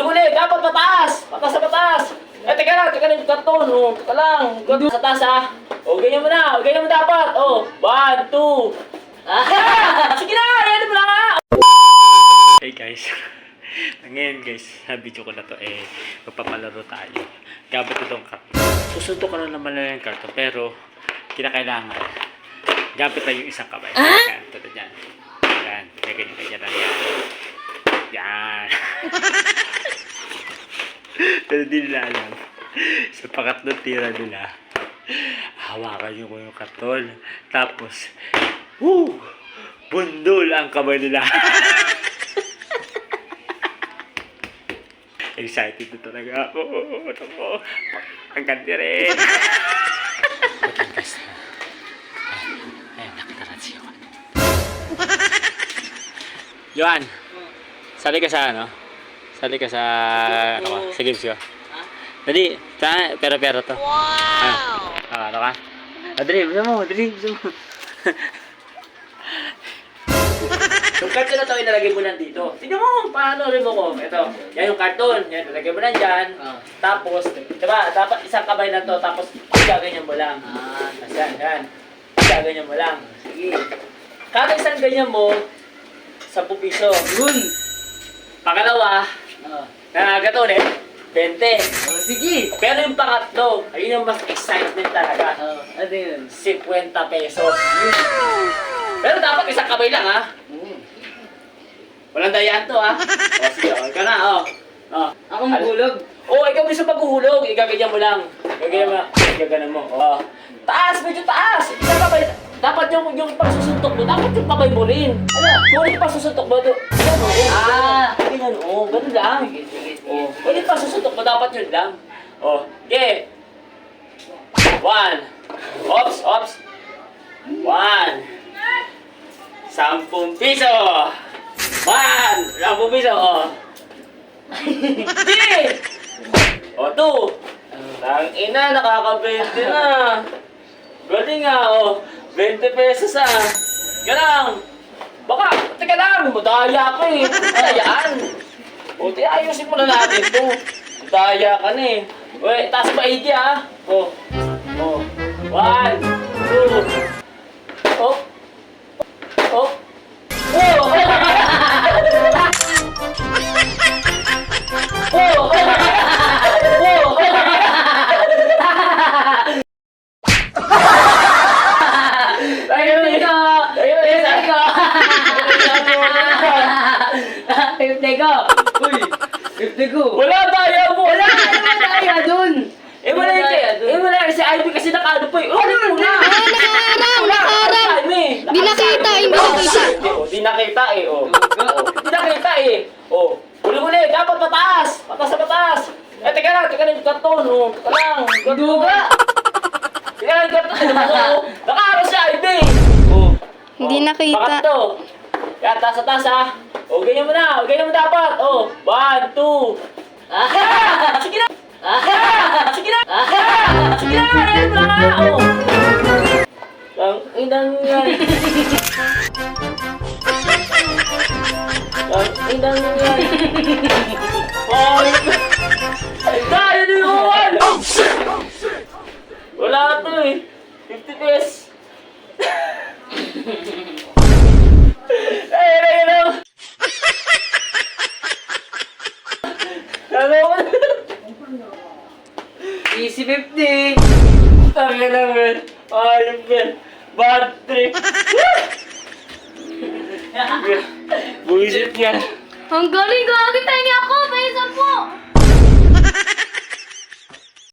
Huli-huli, dapat pataas! Pataas sa pataas! Eh, teka lang yung karton, oh. Teka lang, karton sa taas, ha? O, ganyan mo na, ganyan mo dapat, oh. 1, 2. Sige na, yan mo na nga! Hey guys, ngayon guys, sa video ko na to magpapalaro tayo. Gamit itong karton. Susuntok ko na naman lang yung karton, pero kinakailangan gamit lang yung isang kamay. Yan, ito dyan. Yan, ganyan lang yan. Yan. Pero di nila alam. Sa pangatlong tira nila, hawakan nyo ko yung karton. Tapos, bundol ang kamay nila. Excited na talaga ako. Ang ganda rin. Matingkas na. Ayun, nakataran si Yohan. Yohan, sali ka sa ano? Sali ka sa ano ka? Sa games ko. Dali, pera to. Wow! Ano ka? Dali, bisa mo. Yung karton na ito, inalagay mo lang dito. Tignan mo, paano rin mo ko. Ito, yan yung karton. Yan, ilagay mo lang dyan. Tapos, diba, dapat isang kamay na to. Tapos, gaganyan mo lang. Yan. Gaganyan mo lang. Sige. Kada isang ganyan mo, 10 piso. Yun. Pangalawa, gato ulit, 20. Sige! Pero yung pangatlo, ayun yung mas excitement talaga. Ano yun? 50 pesos. Pero dapat isang kamay lang, ha? Walang dayaan to, ha? O, sige, ikaw na, Ako magulog. Ikaw mismo paghuhulog. Igaganyan mo lang. Gaganan mo. Taas, medyo taas. Isang kamay. Dapat yung pagsusuntok mo, dapat yung kamay mo rin. Kung yung pagsusuntok mo, ganyan, ganun lang. Kung yung pagsusuntok mo, dapat yun lang. Okay. 1. Ops. 1. 10 piso. 1. 10 piso, Sige! 2. Tangina, nakaka-20 na. Galing nga, 20 pesos, Ganang. Baka, teka lang, madaya ka Dayaan. Ayusin mo na natin ito. Madaya ka na taas ba 80, 1, 2. Wala daya mo! Wala daya dun! Wala si Ivy kasi nakaano pa nakaharang! Hindi nakita. Di nakita Huli-huli, dapat pataas! Pataas sa pataas! Teka lang yung karton, Teka lang, Duga! Teka lang yung karton, nakaharang si Ivy! Hindi nakita. Pangatlo. Yan, taas sa taas, ganyan mo na. Ganyan mo dapat. 1, 2. Sige na. Sige na. Yan mo na. Ang inang yan. Ay, dahil na yung wala to 50 pesos. Easy 50! Tangin na, men. Ayun, men. Bad trip. Buisit yan. Ang galing, gagi tayo niya ako. May 10.